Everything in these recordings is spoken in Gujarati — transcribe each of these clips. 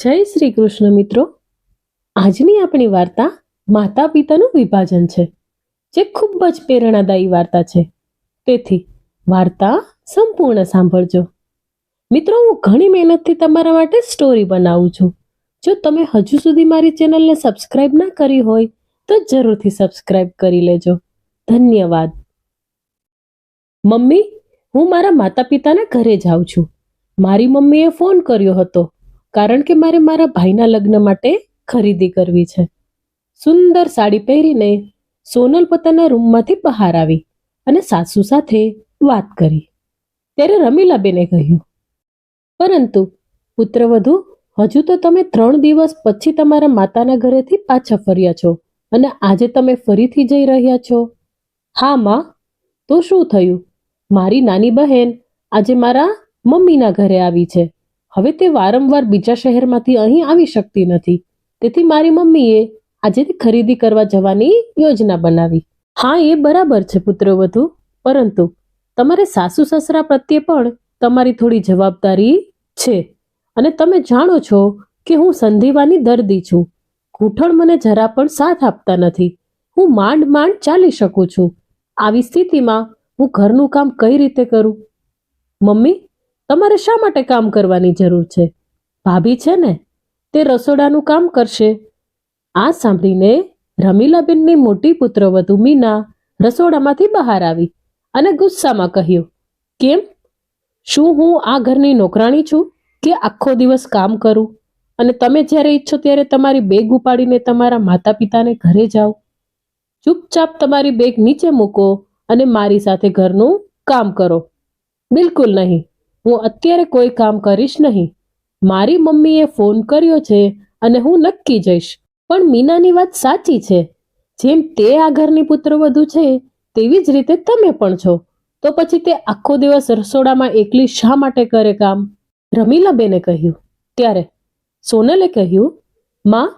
જય શ્રી કૃષ્ણ મિત્રો. આજની આપણી વાર્તા માતા પિતાનું વિભાજન છે, જે ખૂબ જ પ્રેરણાદાયી વાર્તા છે. તેથી વાર્તા સંપૂર્ણ સાંભળજો. મિત્રો, હું ઘણી મહેનતથી તમારા માટે સ્ટોરી બનાવું છું. જો તમે હજુ સુધી મારી ચેનલને સબસ્ક્રાઇબ ના કરી હોય તો જરૂરથી સબસ્ક્રાઇબ કરી લેજો. ધન્યવાદ. મમ્મી, હું મારા માતા પિતાના ઘરે જાઉં છું. મારી મમ્મીએ ફોન કર્યો હતો કારણ કે મારે મારા ભાઈના લગ્ન માટે ખરીદી કરવી છે. સુંદર સાડી પહેરીને સોનલ પોતાના રૂમમાંથી બહાર આવી અને સાસુ સાથે વાત કરી. ત્યારે રમીલાબેને કહ્યું, પરંતુ પુત્રવધુ, હજુ તો તમે 3 દિવસ પછી તમારા માતાના ઘરેથી પાછા ફર્યા છો અને આજે તમે ફરીથી જઈ રહ્યા છો. હા માં, તો શું થયું? મારી નાની બહેન આજે મારા મમ્મીના ઘરે આવી છે. હવે તે વારંવાર બીજા શહેરમાંથી અહીં આવી શકતી નથી. તેથી મારી મમ્મીએ આજે ખરીદી કરવા જવાની યોજના બનાવી. હા, એ બરાબર છે પુત્રવધુ, પરંતુ તમારે સાસુ સસરા પ્રત્યે પણ તમારી થોડી જવાબદારી છે. અને તમે જાણો છો કે હું સંધિવાની દર્દી છું. ઘૂંટણ મને જરા પણ સાથ આપતા નથી. હું માંડ માંડ ચાલી શકું છું. આવી સ્થિતિમાં હું ઘરનું કામ કઈ રીતે કરું? મમ્મી, તમારે શા માટે કામ કરવાની જરૂર છે? ભાભી છે ને, તે રસોડાનું કામ કરશે. આ સાંભળીને રમીલાબેનની મોટી પુત્રવધુ મીના રસોડામાંથી બહાર આવી અને ગુસ્સામાં કહ્યું, કેમ? શું હું આ ઘરની નોકરાણી છું કે આખો દિવસ કામ કરું? અને તમે જ્યારે ઈચ્છો ત્યારે તમારી બેગ ઉપાડીને તમારા માતા પિતાને ઘરે જાઓ. ચૂપચાપ તમારી બેગ નીચે મૂકો અને મારી સાથે ઘરનું કામ કરો. બિલકુલ નહીં, હું અત્યારે કોઈ કામ કરીશ નહીં. મારી મમ્મીએ ફોન કર્યો છે અને હું નક્કી જઈશ. પણ મીનાની વાત સાચી છે. જેમ તે આ ઘરની પુત્રવધુ છે તેવી જ રીતે તમે પણ છો. તો પછી તે આખો દિવસ રસોડામાં એકલી શા માટે કરે કામ? રમીલાબેને કહ્યું. ત્યારે સોનલે કહ્યું, માં,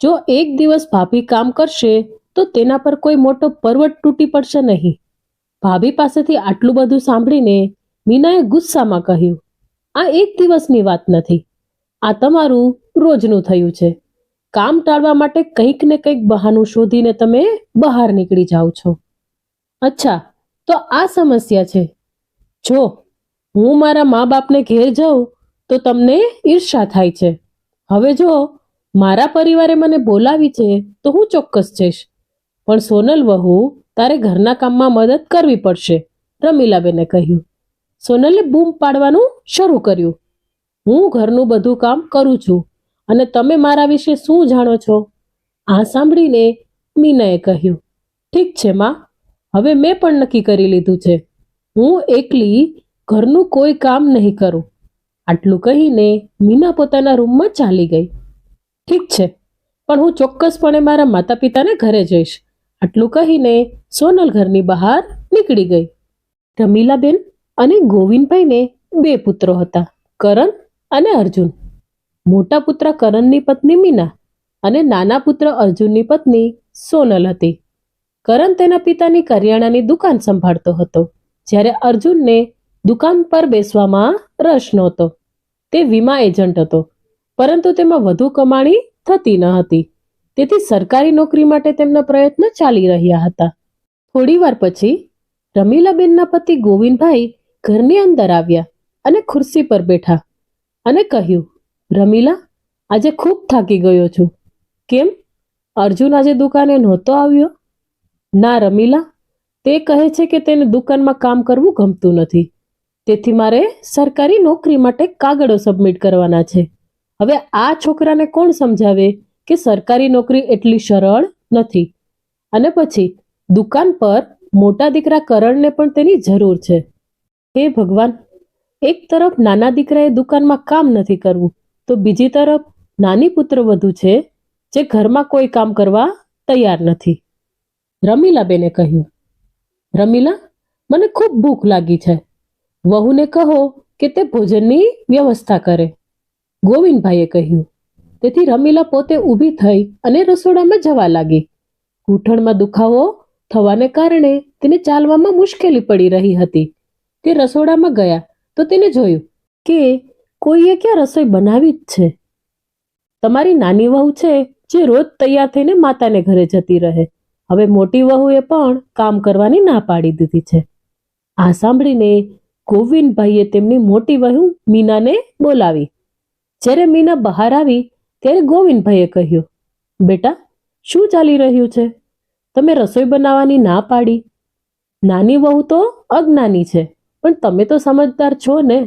જો એક દિવસ ભાભી કામ કરશે તો તેના પર કોઈ મોટો પર્વત તૂટી પડશે નહીં. ભાભી પાસેથી આટલું બધું સાંભળીને મીનાએ ગુસ્સામાં કહ્યું, આ એક દિવસની વાત નથી. આ તમારું રોજનું થયું છે. કામ ટાળવા માટે કંઈક ને કંઈક બહાનું શોધીને તમે બહાર નીકળી જાઓ છો. અચ્છા, તો આ સમસ્યા છે. જો હું મારા મા બાપને ઘેર જાઉં તો તમને ઈર્ષા થાય છે. હવે જો મારા પરિવારે મને બોલાવી છે તો હું ચોક્કસ જઈશ. પણ સોનલ વહુ, તારે ઘરના કામમાં મદદ કરવી પડશે, રમીલાબેને કહ્યું. સોનલે બૂમ પાડવાનું શરૂ કર્યું. હું ઘરનું બધું કામ કરું છું અને તમે મારા વિશે શું જાણો છો? આ સાંભળીને મીનાએ કહ્યું, ઠીક છે માં, હવે મેં પણ નક્કી કરી લીધું છે. હું એકલી ઘરનું કોઈ કામ નહીં કરું. આટલું કહીને મીના પોતાના રૂમમાં ચાલી ગઈ. ઠીક છે, પણ હું ચોક્કસપણે મારા માતા પિતાને ઘરે જઈશ. આટલું કહીને સોનલ ઘરની બહાર નીકળી ગઈ. રમીલાબેન અને ગોવિંદભાઈને 2 પુત્રો હતા, કરણ અને અર્જુન. મોટા પુત્ર કરણની પત્ની મીના અને નાના પુત્ર અર્જુનની પત્ની સોનલ હતી. કરણ તેના પિતાની કરિયાણાની દુકાન સંભાળતો હતો, જ્યારે અર્જુનને દુકાન પર બેસવામાં રસ નહોતો. તે વીમા એજન્ટ હતો, પરંતુ તેમાં વધુ કમાણી થતી ન હતી. તેથી સરકારી નોકરી માટે તેમના પ્રયત્નો ચાલી રહ્યા હતા. થોડી વાર પછી રમીલાબેનના પતિ ગોવિંદભાઈ ઘરની અંદર આવ્યા અને ખુરશી પર બેઠા અને કહ્યું, રમીલા, આજે ખૂબ થાકી ગયો છું. કેમ? અર્જુન આજે દુકાને નહોતો આવ્યો? ના રમીલા, તે કહે છે કે તેને દુકાનમાં કામ કરવું ગમતું નથી. તેથી મારે સરકારી નોકરી માટે કાગળો સબમિટ કરવાના છે. હવે આ છોકરાને કોણ સમજાવે કે સરકારી નોકરી એટલી સરળ નથી? અને પછી દુકાન પર મોટા દીકરા કરણને પણ તેની જરૂર છે. હે ભગવાન, એક તરફ નાના દીકરાએ દુકાનમાં કામ નથી કરવું તો બીજી તરફ નાની પુત્રવધુ છે જે ઘરમાં કોઈ કામ કરવા તૈયાર નથી. રમીલાબેને કહ્યું, રમીલા, મને ખૂબ ભૂખ લાગી છે. વહુને કહો કે તે ભોજનની વ્યવસ્થા કરે, ગોવિંદભાઈએ કહ્યું. તેથી રમીલા પોતે ઊભી થઈ અને રસોડામાં જવા લાગી. ઘૂંટણમાં દુખાવો થવાને કારણે તેને ચાલવામાં મુશ્કેલી પડી રહી હતી. તે રસોડામાં ગયા તો તેને જોયું કે કોઈએ ક્યાં રસોઈ બનાવી જ છે. તમારી નાની વહુ છે જે રોજ તૈયાર થઈને માતાને ઘરે જતી રહે, હવે મોટી વહુએ પણ કામ કરવાની ના પાડી દીધી છે. આ સાંભળીને ગોવિંદભાઈએ તેમની મોટી વહુ મીનાને બોલાવી. જ્યારે મીના બહાર આવી ત્યારે ગોવિંદભાઈએ કહ્યું, બેટા, શું ચાલી રહ્યું છે? તમે રસોઈ બનાવવાની ના પાડી. નાની વહુ તો અજ્ઞાની છે, પણ તમે તો સમજદાર છો ને.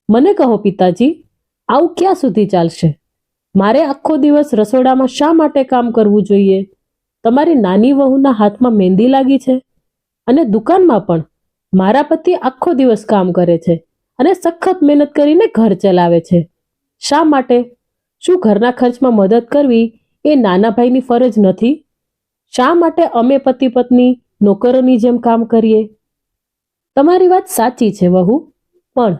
મને કહો પિતાજી, આવું ક્યાં સુધી ચાલશે? મારે આખો દિવસ રસોડામાં શા માટે કામ કરવું જોઈએ? તમારી નાની વહુના હાથમાં મહેંદી લાગી છે, અને દુકાનમાં પણ મારા પતિ આખો દિવસ કામ કરે છે અને સખત મહેનત કરીને ઘર ચલાવે છે. શા માટે? શું ઘરના ખર્ચમાં મદદ કરવી એ નાના ભાઈની ફરજ નથી? શા માટે અમે પતિ પત્ની નોકરોની જેમ કામ કરીએ? તમારી વાત સાચી છે વહુ, પણ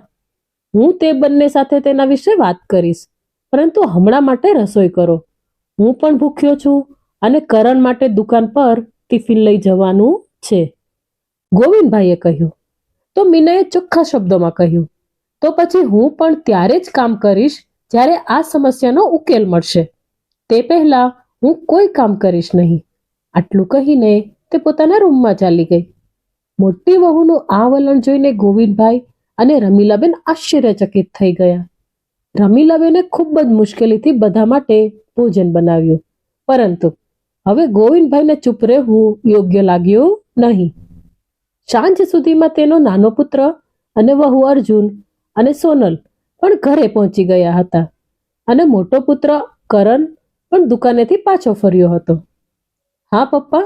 હું તે બંને સાથે તેના વિશે વાત કરીશ, પરંતુ હમણાં માટે રસોઈ કરો. હું પણ ભૂખ્યો છું અને કરણ માટે દુકાન પર ટિફિન લઈ જવાનું છે. ગોવિંદભાઈએ કહ્યું. તો મીનાએ ચોખ્ખા શબ્દોમાં કહ્યું, તો પછી હું પણ ત્યારે જ કામ કરીશ જ્યારે આ સમસ્યાનો ઉકેલ મળશે. તે પહેલા હું કોઈ કામ કરીશ નહીં. આટલું કહીને તે પોતાના રૂમમાં ચાલી ગઈ. મોટી વહુનું આ વલણ જોઈને ગોવિંદભાઈ અને રમીલાબેન આશ્ચર્યચકિત થઈ ગયા. રમીલાબેને ખૂબ જ મુશ્કેલીથી બધા માટે ભોજન બનાવ્યું, પરંતુ હવે ગોવિંદભાઈને ચૂપ રહેવું યોગ્ય લાગ્યું નહીં. સાંજ સુધીમાં તેનો નાનો પુત્ર અને વહુ અર્જુન અને સોનલ પણ ઘરે પહોંચી ગયા હતા, અને મોટો પુત્ર કરણ પણ દુકાનેથી પાછો ફર્યો હતો. હા પપ્પા,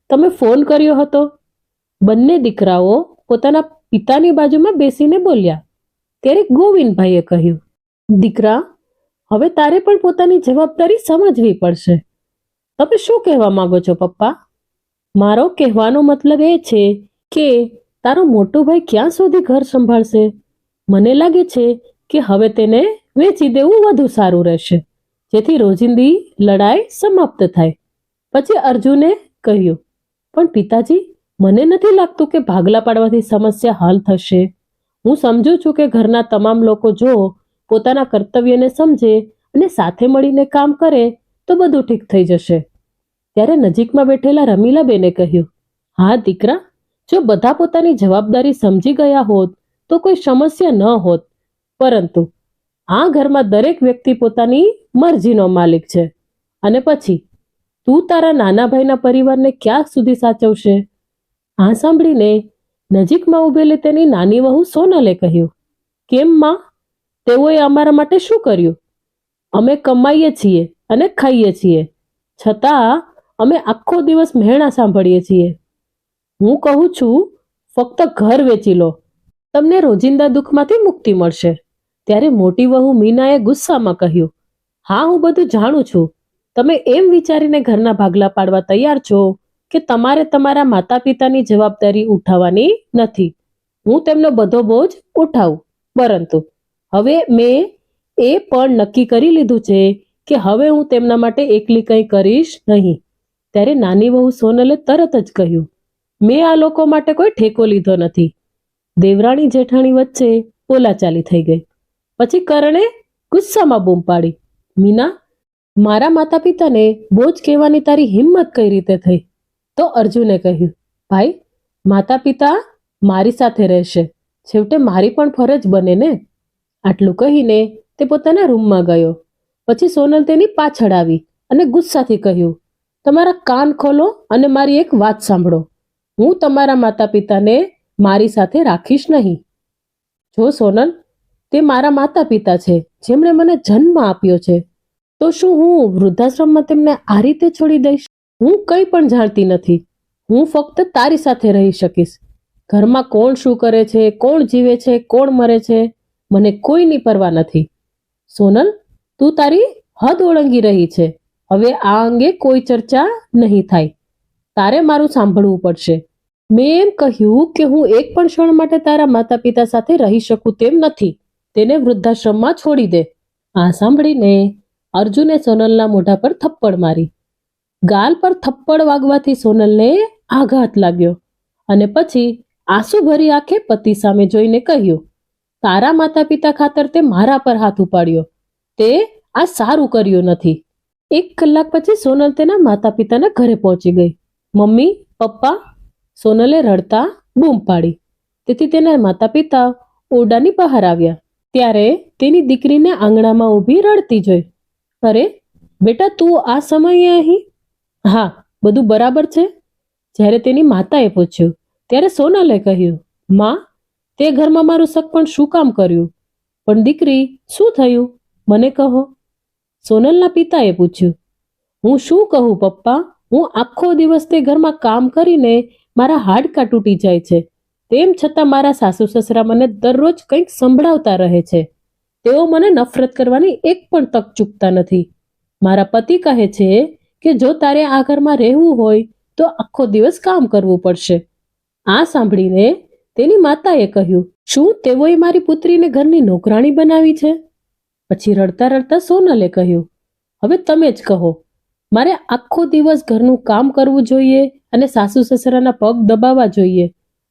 તમે ફોન કર્યો હતો? બંને દીકરાઓ પોતાના પિતાની બાજુમાં બેસીને બોલ્યા. ત્યારે ગોવિંદભાઈએ કહ્યું, દીકરા, હવે તારે પણ પોતાની જવાબદારી સમજવી પડશે. તમે શું કહેવા માંગો છો પપ્પા? મારો કહેવાનો મતલબ એ છે કે તારો મોટો ભાઈ ક્યાં સુધી ઘર સંભાળશે? મને લાગે છે કે હવે તેને વેચી દેવું વધુ સારું રહેશે, જેથી રોજિંદી લડાઈ સમાપ્ત થાય. પછી અર્જુને કહ્યું, પણ પિતાજી, મને નથી લાગતું કે ભાગલા પાડવાથી સમસ્યા હલ થશે. હું સમજુ છું કે ઘરના તમામ લોકો જો પોતાના કર્તવ્યને સમજે અને સાથે મળીને કામ કરે તો બધું ઠીક થઈ જશે. ત્યારે નજીકમાં બેઠેલા રમીલાબેને કહ્યું, હા દીકરા, જો બધા પોતાની જવાબદારી સમજી ગયા હોત તો કોઈ સમસ્યા ન હોત, પરંતુ આ ઘરમાં દરેક વ્યક્તિ પોતાની મરજીનો માલિક છે, અને પછી તું તારા નાના ભાઈના પરિવારને ક્યાં સુધી સાચવશે? આ સાંભળીને નજીકમાં ઉભેલી તેની નાની વહુ સોનલે કહ્યું, કેમ માં, તેઓએ અમારા માટે શું કર્યું? અમે કમાઈએ છીએ અને ખાઈએ છીએ, છતાં અમે આખો દિવસ મહેણા સાંભળીએ છીએ. હું કહું છું, ફક્ત ઘર વેચી લો, તમને રોજિંદા દુઃખમાંથી મુક્તિ મળશે. ત્યારે મોટી વહુ મીનાએ ગુસ્સામાં કહ્યું, હા, હું બધું જાણું છું. તમે એમ વિચારીને ઘરના ભાગલા પાડવા તૈયાર છો કે તમારે તમારા માતા પિતાની જવાબદારી ઉઠાવવાની નથી. હું તેમનો બધો બોજ ઉઠાવું, પરંતુ હવે મેં એ પણ નક્કી કરી લીધું છે કે હવે હું તેમના માટે એકલી કંઈ કરીશ નહીં. ત્યારે નાની વહુ સોનલે તરત જ કહ્યું, મેં આ લોકો માટે કોઈ ઠેકો લીધો નથી. દેવરાણી જેઠાણી વચ્ચે બોલાચાલી થઈ ગઈ. પછી કરણે ગુસ્સામાં બૂમ પાડી, મીના, મારા માતા પિતાને બોજ કહેવાની તારી હિંમત કઈ રીતે થઈ? તો અર્જુને કહ્યું, ભાઈ, માતા પિતા મારી સાથે રહેશે, છેવટે મારી પણ ફરજ બને ને. આટલું કહીને તે પોતાના રૂમમાં ગયો. પછી સોનલ તેની પાછળ આવી અને ગુસ્સાથી કહ્યું, તમારા કાન ખોલો અને મારી એક વાત સાંભળો. હું તમારા માતા પિતાને મારી સાથે રાખીશ નહીં. જો સોનલ, તે મારા માતા પિતા છે જેમણે મને જન્મ આપ્યો છે, તો શું હું વૃદ્ધાશ્રમમાં તેમને આ રીતે છોડી દઈશ? હું કંઈ પણ જાણતી નથી. હું ફક્ત તારી સાથે રહી શકીશ. ઘરમાં કોણ શું કરે છે, કોણ જીવે છે, કોણ મરે છે, મને કોઈની પરવા નથી. સોનલ, તું તારી હદ ઓળંગી રહી છે. હવે આ અંગે કોઈ ચર્ચા નહીં થાય. તારે મારું સાંભળવું પડશે. મેં એમ કહ્યું કે હું એક પણ ક્ષણ માટે તારા માતા પિતા સાથે રહી શકું તેમ નથી. તેને વૃદ્ધાશ્રમમાં છોડી દે. આ સાંભળીને અર્જુને સોનલના મોઢા પર થપ્પડ મારી. ગાલ પર થપ્પડ વાગવાથી સોનલને આઘાત લાગ્યો, અને પછી આંસુ ભરી આંખે પતિ સામે જોઈને કહ્યું, તારા માતા પિતા ખાતર તે મારા પર હાથ ઉપાડ્યો. તે આ સારું કર્યું નથી. 1 કલાક પછી સોનલ તેના માતા પિતાના ઘરે પહોંચી ગઈ. મમ્મી, પપ્પા, સોનલે રડતા બૂમ પાડી. તેથી તેના માતા પિતા ઓરડાની બહાર આવ્યા. ત્યારે તેની દીકરીને આંગણામાં ઊભી રડતી જોઈ. અરે બેટા, તું આ સમયે અહીં? હા, બધું બરાબર છે. જ્યારે તેની માતાએ પૂછ્યું ત્યારે સોનલે કહ્યું, માં, તે ઘરમાં મારું સગપણ શું કામ કર્યું? પણ દીકરી, શું થયું? મને કહો. સોનલના પિતાએ પૂછ્યું. હું શું કહું પપ્પા, હું આખો દિવસ તે ઘરમાં કામ કરીને મારા હાડકાં તૂટી જાય છે. તેમ છતાં મારા સાસુ સસરા મને દરરોજ કંઈક સંભળાવતા રહે છે. તેઓ મને નફરત કરવાની એક પણ તક ચૂકતા નથી. મારા પતિ કહે છે કે જો તારે આ ઘરમાં રહેવું હોય તો આખો દિવસ કામ કરવું પડશે. આ સાંભળીને તેની માતાએ કહ્યું, શું તેઓએ મારી પુત્રીને ઘરની નોકરાણી બનાવી છે? પછી રડતા રડતા સોનલે કહ્યું, હવે તમે જ કહો, મારે આખો દિવસ ઘરનું કામ કરવું જોઈએ અને સાસુ સસરાના પગ દબાવવા જોઈએ,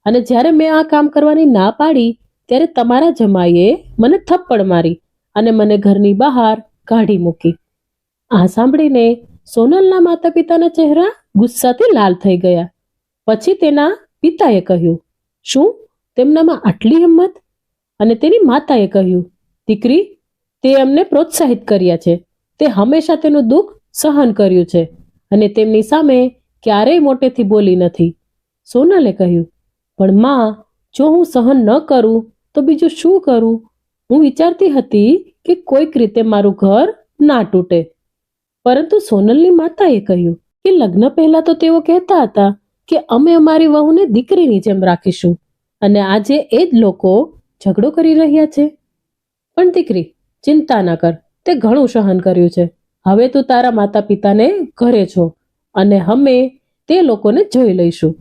અને જ્યારે મેં આ કામ કરવાની ના પાડી ત્યારે તમારા જમાઈએ મને થપ્પડ મારી અને મને ઘરની બહાર કાઢી મૂકી. આ સાંભળીને સોનલના માતા પિતાના ચહેરા ગુસ્સાથી લાલ થઈ ગયા. પછી તેના પિતાએ કહ્યું, શું તેમનામાં આટલી હિંમત? અને તેની માતાએ કહ્યું, દીકરી, તે અમને પ્રોત્સાહિત કર્યા છે. તે હંમેશા તેનું દુઃખ સહન કર્યું છે અને તેમની સામે ક્યારેય મોટેથી બોલી નથી. સોનલે કહ્યું, પણ માં, જો હું સહન ન કરું તો બીજું શું કરું? હું વિચારતી હતી કે કોઈક રીતે મારું ઘર ના તૂટે. પરંતુ સોનલની માતાએ કહ્યું કે લગ્ન પહેલા તો તેઓ કહેતા હતા કે અમે અમારી વહુને દીકરીની જેમ રાખીશું, અને આજે એ જ લોકો ઝઘડો કરી રહ્યા છે. પણ દીકરી, ચિંતા ન કર, તે ઘણું સહન કર્યું છે. હવે તું તારા માતા પિતાને ઘરે છો અને અમે તે લોકોને જોઈ લઈશું.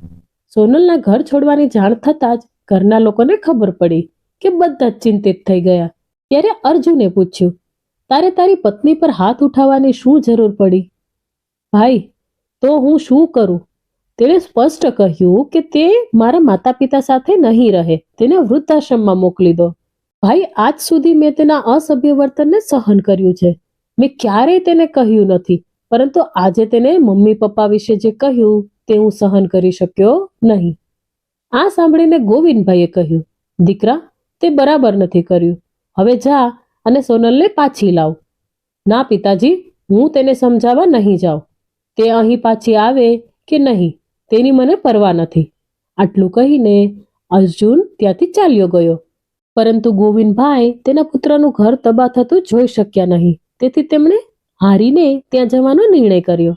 સોનલના ઘર છોડવાની જાણ થતાં જ ઘરના લોકોને ખબર પડી કે બધા જ ચિંતિત થઈ ગયા. ત્યારે અર્જુને પૂછ્યું, તારે તારી પત્ની પર હાથ ઉઠાવવાની શું જરૂર પડી? ભાઈ, તો હું શું કરું? તેણે સ્પષ્ટ કહ્યું કે તે મારા માતા પિતા સાથે નહીં રહે, તેને વૃદ્ધાશ્રમમાં મોકલી દો. ભાઈ, આજ સુધી મેં તેના અસભ્ય વર્તનને સહન કર્યું છે. મેં ક્યારેય તેને કહ્યું નથી, પરંતુ આજે તેને મમ્મી પપ્પા વિશે જે કહ્યું તે હું સહન કરી શક્યો નહીં. આ સાંભળીને ગોવિંદભાઈએ કહ્યું, દીકરા, તે બરાબર નથી કર્યું. હવે જા અને સોનલને પાછી લાવ. ના પિતાજી, હું તેને સમજાવવા નહીં જાઉં. તે અહીં પાછી આવે કે નહીં તેની મને પરવા નથી. આટલું કહીને અર્જુન ત્યાંથી ચાલ્યો ગયો. પરંતુ ગોવિંદભાઈ તેના પુત્રનું ઘર તબાહ થતું જોઈ શક્યા નહીં, તેથી તેમણે હારીને ત્યાં જવાનો નિર્ણય કર્યો.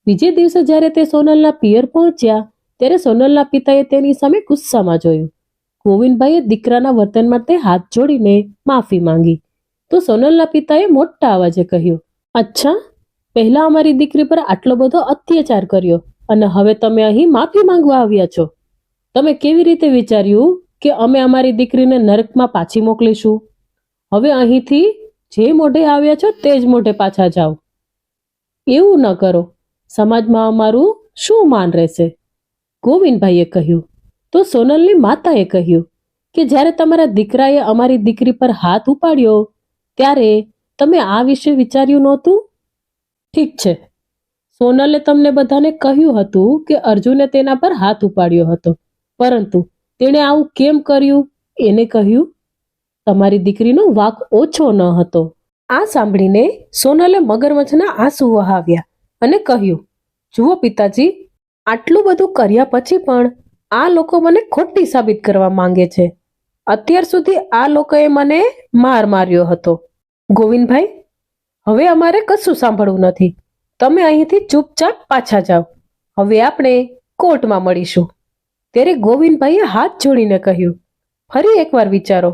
બીજે દિવસે જ્યારે તે સોનલના પિયર પહોંચ્યા ત્યારે સોનલના પિતાએ તેની સામે ગુસ્સામાં જોયું. ગોવિંદભાઈએ દીકરાના વર્તન માટે હાથ જોડીને માફી માંગી. તો સોનલના પિતાએ મોટા અવાજે કહ્યું, અચ્છા, પહેલા અમારી દીકરી પર આટલો બધો અત્યાચાર કર્યો અને હવે તમે અહીં માફી માંગવા આવ્યા છો? તમે કેવી રીતે વિચાર્યું કે અમે અમારી દીકરીને નરકમાં પાછી મોકલીશું? હવે અહીંથી જે મોઢે આવ્યા છો તે જ મોઢે પાછા જાઓ. એવું ન કરો, સમાજમાં અમારું શું માન રહેશે? ગોવિંદભાઈએ કહ્યું. તો સોનલની માતાએ કહ્યું કે જ્યારે તમારા દીકરાએ અમારી દીકરી પર હાથ ઉપાડ્યો ત્યારે તમે આ વિશે વિચાર્યું નહોતું? ઠીક છે, સોનલે તમને બધાને કહ્યું હતું કે અર્જુને તેના પર હાથ ઉપાડ્યો હતો, પરંતુ તેણે આવું કેમ કર્યું એને કહ્યું. તમારી દીકરીનો વાંક ઓછો ન હતો. આ સાંભળીને સોનલે મગરમચ્છના આંસુ વહાવ્યા અને કહ્યું, જુઓ પિતાજી, આટલું બધું કર્યા પછી પણ આ લોકો મને ખોટી સાબિત કરવા માંગે છે. અત્યાર સુધી આ લોકોએ મને માર માર્યો હતો. ગોવિંદભાઈ, હવે અમારે કશું સાંભળવું નથી. તમે અહીંથી ચૂપચાપ પાછા જાઓ. હવે આપણે કોર્ટમાં મળીશું. ત્યારે ગોવિંદભાઈએ હાથ જોડીને કહ્યું, ફરી એકવાર વિચારો.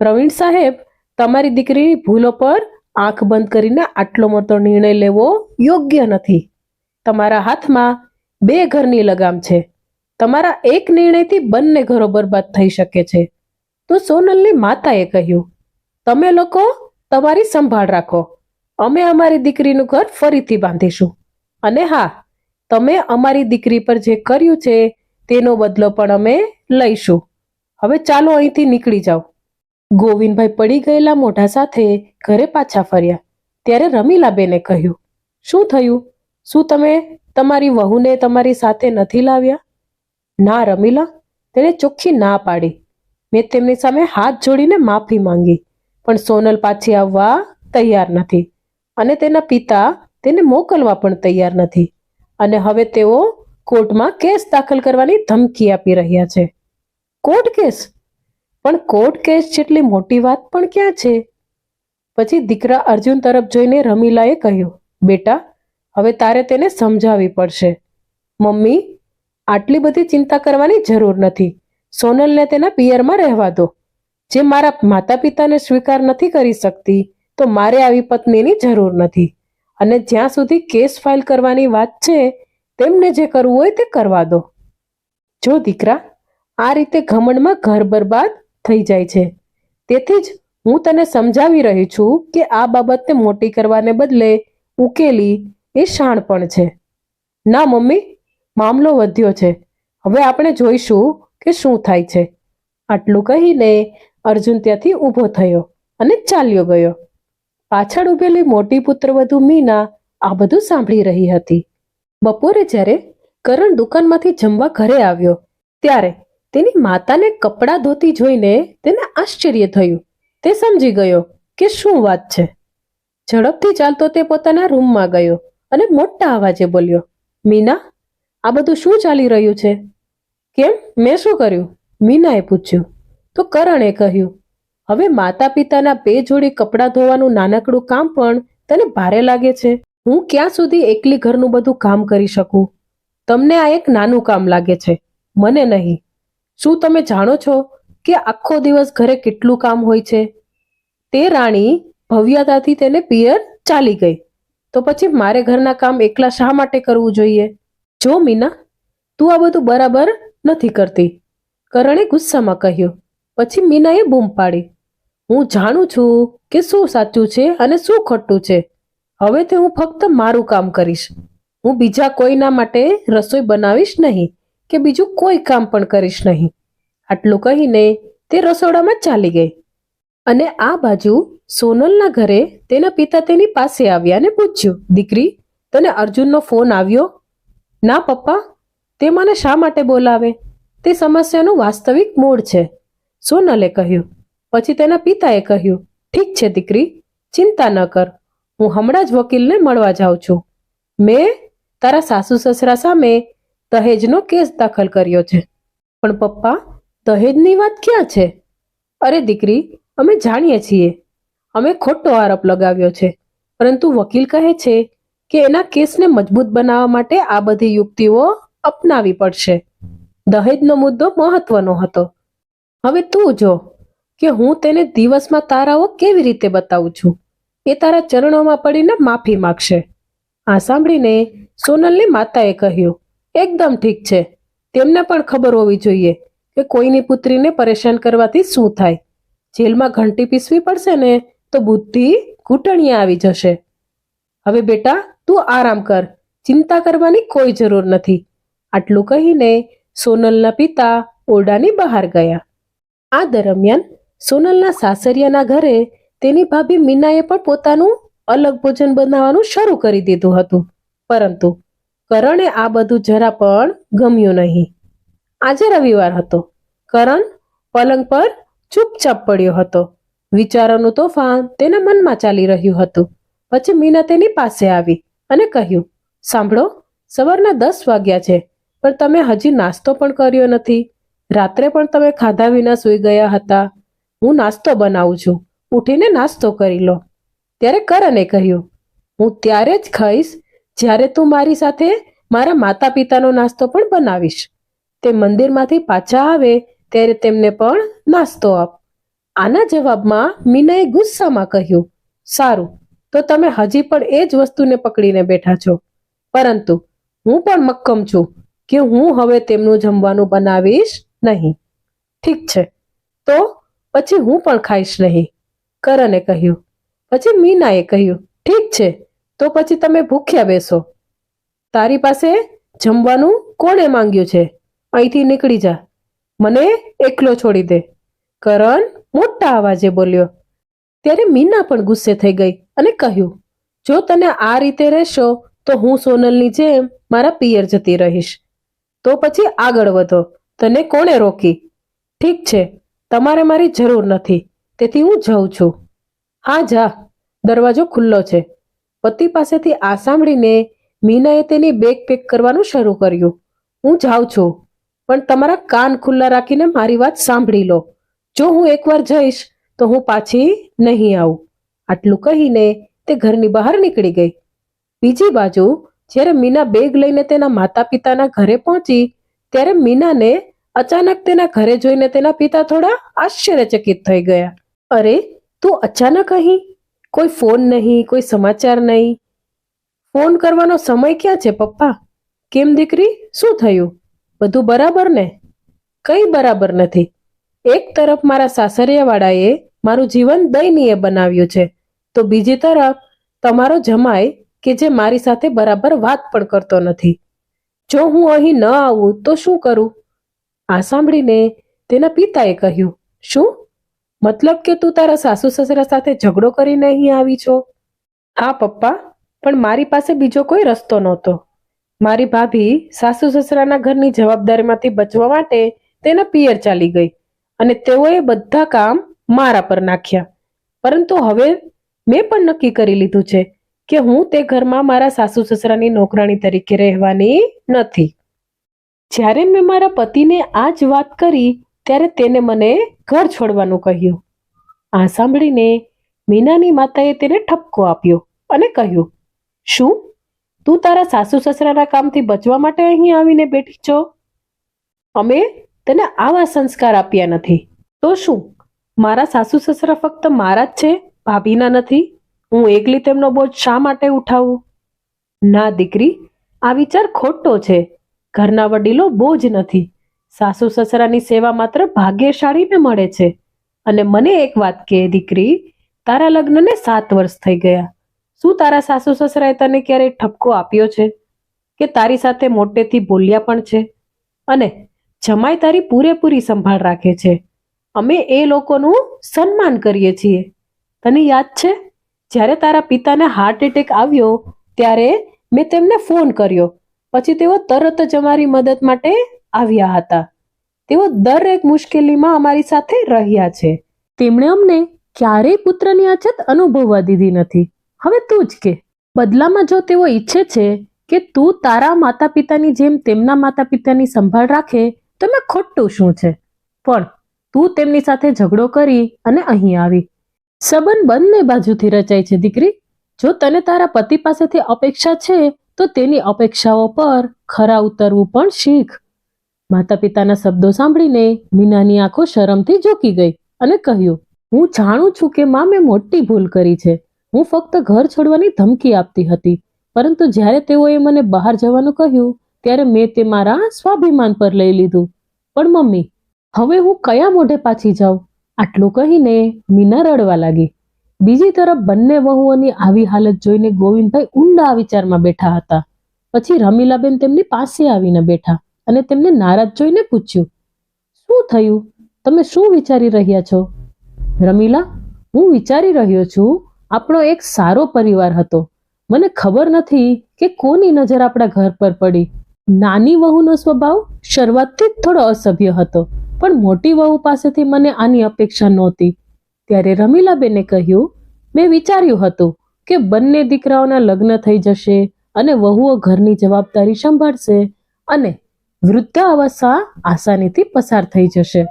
પ્રવીણ સાહેબ, તમારી દીકરીની ભૂલો પર આંખ બંધ કરીને આટલો મોટો નિર્ણય લેવો યોગ્ય નથી. તમારા હાથમાં 2 ઘરની લગામ છે. તમારા એક નિર્ણયથી બંને ઘરો બરબાદ થઈ શકે છે. તો સોનલની માતાએ કહ્યું, તમે લોકો તમારી સંભાળ રાખો. અમે અમારી દીકરીનું ઘર ફરીથી બાંધીશું. અને હા, તમે અમારી દીકરી પર જે કર્યું છે તેનો બદલો પણ અમે લઈશું. હવે ચાલો અહીંથી નીકળી જાઓ. ગોવિંદભાઈ પડી ગયેલા મોઢા સાથે ઘરે પાછા ફર્યા. ત્યારે રમીલાબેને કહ્યું, શું થયું? શું તમે તમારી વહુને તમારી સાથે નથી લાવ્યા? ના રમીલા, તેણે ચોખ્ખી ના પાડી. મેં તેમની સામે હાથ જોડીને માફી માંગી, પણ સોનલ પાછી આવવા તૈયાર નથી અને તેના પિતા તેને મોકલવા પણ તૈયાર નથી, અને હવે તેઓ કોર્ટમાં કેસ દાખલ કરવાની ધમકી આપી રહ્યા છે. Court case? પણ કોર્ટ કેસ જેટલી મોટી વાત પણ ક્યાં છે? પછી દીકરા અર્જુન તરફ જોઈને રમીલાએ કહ્યું, બેટા, હવે તારે તેને સમજાવવી પડશે. મમ્મી, આટલી બધી ચિંતા કરવાની જરૂર નથી. સોનલને તેના પિયરમાં રહેવા દો. જે મારા માતા પિતાને સ્વીકાર નથી કરી શકતી, તો મારે આવી પત્નીની જરૂર નથી. અને જ્યાં સુધી કેસ ફાઇલ કરવાની વાત છે, તેમને જે કરવું હોય તે કરવા દો. જો દીકરા, આ રીતે ઘમંડમાં ઘર બરબાદ થઈ જાય છે. તેથી જ હું તને સમજાવી રહી છું કે આ બાબતને મોટી કરવાને બદલે ઉકેલી એ શાણપણ છે. ના મમ્મી, મામલો વધ્યો છે. હવે આપણે જોઈશું કે શું થાય છે. આટલું કહીને અર્જુન ત્યાંથી ઊભો થયો અને ચાલ્યો ગયો. પાછળ ઊભેલી મોટી પુત્રવધુ મીના આ બધું સાંભળી રહી હતી. બપોરે જ્યારે કરણ દુકાનમાંથી જમવા ઘરે આવ્યો, ત્યારે તેની માતાને કપડાં ધોતી જોઈને તેને આશ્ચર્ય થયું. તે સમજી ગયો કે શું વાત છે. ઝડપથી ચાલતો તે પોતાના રૂમમાં ગયો અને મોટા અવાજે બોલ્યો, મીના, આ બધું શું ચાલી રહ્યું છે? કેમ, મેં શું કર્યું? મીનાએ પૂછ્યું. તો કરણે કહ્યું, હવે માતા પિતાના 2 જોડી કપડાં ધોવાનું નાનકડું કામ પણ તને ભારે લાગે છે? હું ક્યાં સુધી એકલી ઘરનું બધું કામ કરી શકું? તમને આ એક નાનું કામ લાગે છે, મને નહીં. શું તમે જાણો છો કે આખો દિવસ ઘરે કેટલું કામ હોય છે? તે રાણી ભવ્યતાથી તેને પિયર ચાલી ગઈ, તો પછી મારે ઘરના કામ એકલા શા માટે કરવું જોઈએ? જો મીના, તું આ બધું બરાબર નથી કરતી, કરણે ગુસ્સામાં કહ્યું. પછી મીનાએ બૂમ પાડી, હું જાણું છું કે શું સાચું છે અને શું ખોટું છે. હવેથી હું ફક્ત મારું કામ કરીશ. હું બીજા કોઈના માટે રસોઈ બનાવીશ નહીં કે બીજું કોઈ કામ પણ કરીશ નહીં. આટલું કહીને તે રસોડામાં ચાલી ગઈ. અને આ બાજુ સોનલના ઘરે તેના પિતા તેની પાસે આવ્યા અને પૂછ્યું, દીકરી, તને અર્જુનનો ફોન આવ્યો? ના પપ્પા, તે મને શા માટે બોલાવે? તે સમસ્યાનું વાસ્તવિક મૂળ છે, સોનલે કહ્યું. પછી તેના પિતાએ કહ્યું, ઠીક છે દીકરી, ચિંતા ન કર, હું હમણાં જ વકીલને મળવા જાઉં છું. મેં તારા સાસુ સસરા સામે દહેજનો કેસ દાખલ કર્યો છે. પણ પપ્પા, દહેજની વાત ક્યાં છે? અરે દીકરી, અમે જાણીએ છીએ, અમે ખોટો આરોપ લગાવ્યો છે, પરંતુ વકીલ કહે છે કે એના કેસને મજબૂત બનાવવા માટે આ બધી યુક્તિઓ અપનાવી પડશે. દહેજનો મુદ્દો મહત્વનો હતો. હવે તું જો કે હું તેને દિવસમાં તારાઓ કેવી રીતે બતાવું છું. એ તારા ચરણોમાં પડીને માફી માગશે. આ સાંભળીને સોનલની માતાએ કહ્યું, એકદમ ઠીક છે. તેમને પણ ખબર હોવી જોઈએ કે કોઈની પુત્રીને પરેશાન કરવાથી શું થાય. જેલમાં ઘંટી પીસવી પડશે ને તો બુદ્ધિ ઘૂંટણીએ આવી જશે. હવે બેટા, તું આરામ કર, ચિંતા કરવાની કોઈ જરૂર નથી. આટલું કહીને સોનલના પિતા ઓરડાની બહાર ગયા. આ દરમિયાન સોનલના સાસરિયાના ઘરે તેની ભાભી મીનાએ પણ પોતાનું અલગ ભોજન બનાવવાનું શરૂ કરી દીધું હતું. પરંતુ કરણે આ બધું જરા પણ ગમ્યું નહીં. આજે રવિવાર હતો. કરણ પલંગ પર ચૂપચાપ પડ્યો હતો. વિચારોનું તોફાન તેના મનમાં ચાલી રહ્યું હતું. પછી મીના તેની પાસે આવી અને કહ્યું, સાંભળો, સવારના 10 વાગ્યા છે, પણ તમે હજી નાસ્તો પણ કર્યો નથી. રાત્રે પણ તમે ખાધા વિના સૂઈ ગયા હતા. હું નાસ્તો બનાવું છું, ઉઠીને નાસ્તો કરી લો. ત્યારે કરણે કહ્યું, હું ત્યારે જ ખાઈશ જ્યારે તું મારી સાથે મારા માતા પિતાનો નાસ્તો પણ બનાવીશ. તે મંદિરમાંથી પાછા આવે ત્યારે તેમને પણ નાસ્તો આપ. આના જવાબમાં મીનાએ ગુસ્સામાં કહ્યું, સારું, તો તમે હજી પણ એ જ વસ્તુને પકડીને બેઠા છો. પરંતુ હું પણ મક્કમ છું કે હું હવે તેમનું જમવાનું બનાવીશ નહીં. ઠીક છે, તો પછી હું પણ ખાઈશ નહીં, કરણે કહ્યું. પછી મીનાએ કહ્યું, ઠીક છે, તો પછી તમે ભૂખ્યા બેસો. તારી પાસે જમવાનું કોણે માંગ્યું છે? અહીંથી નીકળી જા, મને એકલો છોડી દે, કરણ મોટા અવાજે બોલ્યો. ત્યારે મીના પણ ગુસ્સે થઈ ગઈ અને કહ્યું, જો તને આ રીતે રહેશો તો હું સોનલની જેમ મારા પિયર જતી રહીશ. તો પછી આગળ વધો, તને કોણે રોકી? ઠીક છે, તમારે મારી જરૂર નથી, તેથી હું જઉં છું. હા જા, દરવાજો ખુલ્લો છે. પતિ પાસેથી આ સાંભળીને મીનાએ તેની બેગ પેક કરવાનું શરૂ કર્યું. હું જાઉં છું, પણ તમારા કાન ખુલ્લા રાખીને મારી વાત સાંભળી લો. જો હું એકવાર જઈશ તો હું પાછી નહીં આવું. આટલું કહીને તે ઘરની બહાર નીકળી ગઈ. બીજી બાજુ જ્યારે મીના બેગ લઈને તેના માતા પિતાના ઘરે પહોંચી ત્યારે મીનાને અચાનક તેના ઘરે જોઈને તેના પિતા થોડા આશ્ચર્યચકિત થઈ ગયા. અરે, તું અચાનક અહીં? કોઈ ફોન નહીં, કોઈ સમાચાર નહીં. ફોન કરવાનો સમય ક્યાં છે પપ્પા? કેમ દીકરી, શું થયું? બધું બરાબર ને? કંઈ બરાબર નથી. એક તરફ મારા સાસરિયાવાળાએ મારું જીવન દયનીય બનાવ્યું છે, તો બીજી તરફ તમારો જમાઈ કે જે મારી સાથે બરાબર વાત પણ કરતો નથી. જો હું અહીં ન આવું તો શું કરું? આ સાંભળીને તેના પિતાએ કહ્યું, શું મતલબ કે તું તારા સાસુ સસરા સાથે ઝઘડો કરીને અહીં આવી છો? હા પપ્પા, પણ મારી પાસે બીજો કોઈ રસ્તો નહોતો. મારી ભાભી સાસુ સસરાના ઘરની જવાબદારીમાંથી બચવા માટે તેના પિયર ચાલી ગઈ અને તેઓએ બધા કામ મારા પર નાખ્યા. પરંતુ હવે મેં પણ નક્કી કરી લીધું છે કે હું તે ઘરમાં મારા સાસુ સસરાની નોકરાણી તરીકે રહેવાની નથી. જ્યારે મેં મારા પતિને આ જ વાત કરી ત્યારે તેને મને ઘર છોડવાનું કહ્યું. આ સાંભળીને મીનાની માતાએ તેને ઠપકો આપ્યો અને કહ્યું, શું તું તારા સાસુ સસરાના કામથી બચવા માટે અહીં આવીને બેઠી છો? અમે તને આવા સંસ્કાર આપ્યા નથી. તો શું મારા સાસુ સસરા ફક્ત મારા જ છે, ભાભીના નથી? હું એકલી તેમનો બોજ શા માટે ઉઠાવું? ના દીકરી, આ વિચાર ખોટો છે. ઘરના વડીલો બોજ નથી. સાસુ સસરાની સેવા માત્ર ભાગ્યશાળીને મળે છે. અને મને એક વાત કહે દીકરી, તારા લગ્નને 7 વર્ષ થઈ ગયા. શું તારા સાસુ સસરાએ તને ક્યારેય ઠપકો આપ્યો છે કે તારી સાથે મોટેથી બોલ્યા પણ છે? અને જમાઈ તારી પૂરેપૂરી સંભાળ રાખે છે. અમે એ લોકોનું સન્માન કરીએ છીએ. તને યાદ છે જ્યારે તારા પિતાને હાર્ટ એટેક આવ્યો ત્યારે મેં તેમને ફોન કર્યો, પછી તેઓ તરત જ અમારી મદદ માટે આવ્યા હતા. તેઓ દરેક મુશ્કેલીમાં અમારી સાથે રહ્યા છે. તેમણે અમને ક્યારેય પુત્રની અછત અનુભવવા દીધી નથી. હવે તું જ કે, બદલામાં જો તેઓ ઈચ્છે છે કે તું તારા માતા પિતાની જેમ તેમના માતા પિતાની સંભાળ રાખે તો એમાં ખોટું શું છે? પણ તું તેમની સાથે ઝઘડો કરી અને અહીં આવી. સંબંધ બંને બાજુથી રચાય છે દીકરી. જો તને તારા પતિ પાસેથી અપેક્ષા છે તો તેની અપેક્ષાઓ પર ખરા ઉતરવું પણ શીખ. માતા પિતાના શબ્દો સાંભળીને મીનાની આંખો શરમથી ઝૂકી ગઈ અને કહ્યું, હું જાણું છું કે માં, મેં મોટી ભૂલ કરી છે. હું ફક્ત ઘર છોડવાની ધમકી આપતી હતી, પરંતુ જ્યારે તેઓએ મને બહાર જવાનું કહ્યું ત્યારે મેં તે મારા સ્વાભિમાન પર લઈ લીધું. પણ મમ્મી, હવે હું કયા મોઢે પાછી જાઉં? આટલું કહીને મીના રડવા લાગી. બીજી તરફ બંને વહુઓની આવી હાલત જોઈને ગોવિંદભાઈ ઊંડા વિચારમાં બેઠા હતા. પછી રમીલાબેન તેમની પાસે આવીને બેઠા અને તેમને નારાજ જોઈને પૂછ્યું, શું થયું? તમે શું વિચારી રહ્યા છો? રમીલા, હું વિચારી રહ્યો છું, આપણો એક સારો પરિવાર હતો. મને ખબર નથી કે કોની નજર આપણા ઘર પર પડી. નાની વહુનો સ્વભાવ શરૂઆતથી જ થોડો અસભ્ય હતો, પણ મોટી વહુ પાસેથી મને આની અપેક્ષા નહોતી. ત્યારે રમીલાબેને કહ્યું, મેં વિચાર્યું હતું કે બંને દીકરાઓના લગ્ન થઈ જશે અને વહુઓ ઘરની જવાબદારી સંભાળશે અને વૃદ્ધાવસ્થા આસાનીથી પસાર થઈ જશે.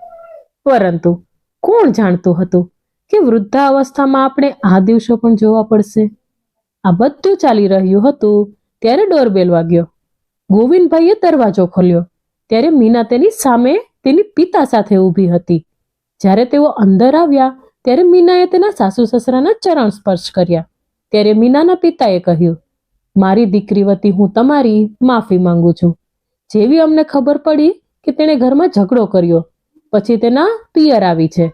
પરંતુ કોણ જાણતું હતું કે વૃદ્ધાવસ્થામાં આપણે આ દિવસો પણ જોવા પડશે. આ બધું ચાલી રહ્યું હતું ત્યારે ડોરબેલ વાગ્યો. ગોવિંદભાઈએ દરવાજો ખોલ્યો ત્યારે મીના તેની સામે તેની પિતા સાથે ઊભી હતી. જ્યારે તેઓ અંદર આવ્યા ત્યારે મીનાએ તેના સાસુ સસરાના ચરણ સ્પર્શ કર્યા. ત્યારે મીનાના પિતાએ કહ્યું, મારી દીકરી વતી હું તમારી માફી માંગુ છું. જેવી અમને ખબર પડી કે તેણે ઘરમાં ઝઘડો કર્યો, પછી તેના પિયર આવી છે,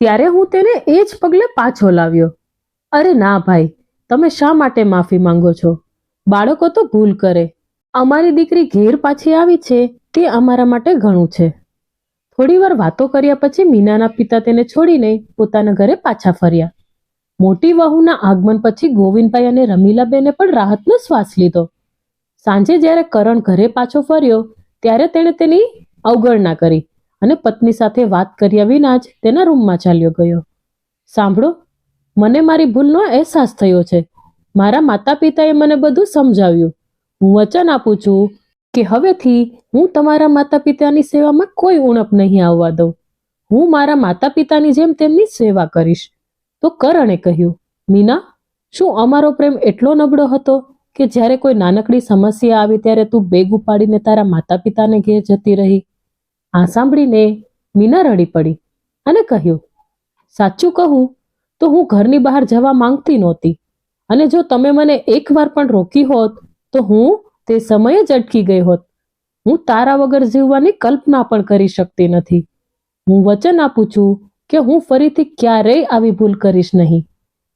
ત્યારે હું તેને એ જ પગલે પાછો લાવ્યો. અરે ના ભાઈ, તમે શા માટે માફી માંગો છો? બાળકો તો ભૂલ કરે. અમારી દીકરી ઘેર પાછી આવી છે તે અમારા માટે ઘણું છે. થોડી વાર વાતો કર્યા પછી મીનાના પિતા તેને છોડીને પોતાના ઘરે પાછા ફર્યા. મોટી વહુના આગમન પછી ગોવિંદભાઈ અને રમીલાબેને પણ રાહતનો શ્વાસ લીધો. સાંજે જ્યારે કરણ ઘરે પાછો ફર્યો ત્યારે તેણે તેની અવગણના કરી અને પત્ની સાથે વાત કર્યા વિના જ તેના રૂમમાં ચાલ્યો ગયો. સાંભળો, મને મારી ભૂલનો અહેસાસ થયો છે. મારા માતા પિતાએ મને બધું સમજાવ્યું. હું વચન આપું છું કે હવેથી હું તમારા માતા પિતાની સેવામાં કોઈ ઉણપ નહીં આવવા દઉં. હું મારા માતા પિતાની જેમ તેમની સેવા કરીશ. તો કરણે કહ્યું, મીના, શું અમારો પ્રેમ એટલો નબળો હતો કે જ્યારે કોઈ નાનકડી સમસ્યા આવી ત્યારે તું બેગ ઉપાડીને તારા માતા પિતાને ઘેર જતી રહી? આ સાંભળીને મીના રડી પડી અને કહ્યું, સાચું કહું તો હું ઘરની બહાર જવા માંગતી નહોતી, અને જો તમે મને એકવાર પણ રોકી હોત તો હું તે સમયે જ અટકી ગઈ હોત. હું તારા વગર જીવવાની કલ્પના પણ કરી શકતી નથી. હું વચન આપું છું કે હું ફરીથી ક્યારેય આવી ભૂલ કરીશ નહીં,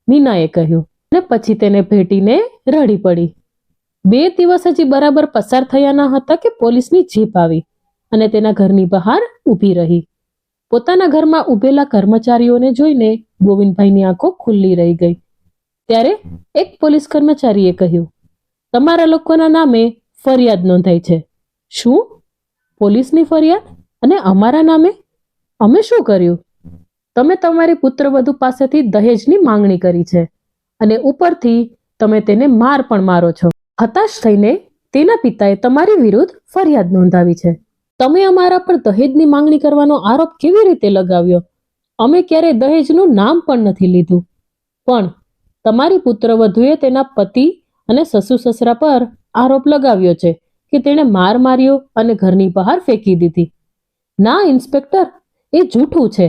મીનાએ કહ્યું, અને પછી તેને ભેટીને રડી પડી. 2 દિવસ હજી બરાબર પસાર થયા ન હતા કે પોલીસની જીપ આવી અને તેના ઘરની બહાર ઊભી રહી. પોતાના ઘરમાં ઊભેલા કર્મચારીઓને જોઈને ગોવિંદભાઈની આંખો ખુલ્લી રહી ગઈ. ત્યારે એક પોલીસ કર્મચારીએ કહ્યું, તમારા લોકોના નામે ફરિયાદ નોંધાઈ છે. શું? પોલીસની ફરિયાદ? અને અમારા નામે? અમે શું કર્યું? તમે તમારી પુત્રવધુ પાસેથી દહેજની માંગણી કરી છે અને ઉપરથી તમે તેને માર પણ મારો છો. હતાશ થઈને તેના પિતાએ તમારી વિરુદ્ધ ફરિયાદ નોંધાવી છે. તમે અમારા પર દહેજની માંગણી કરવાનો આરોપ કેવી રીતે લગાવ્યો? અમે ક્યારેય દહેજનું નામ પણ નથી લીધું. પણ તમારી પુત્રવધુએ તેના પતિ અને સસુ સસરા પર આરોપ લગાવ્યો છે કે તેણે માર માર્યો અને ઘરની બહાર ફેંકી દીધી. ના ઇન્સ્પેક્ટર, એ જૂઠું છે.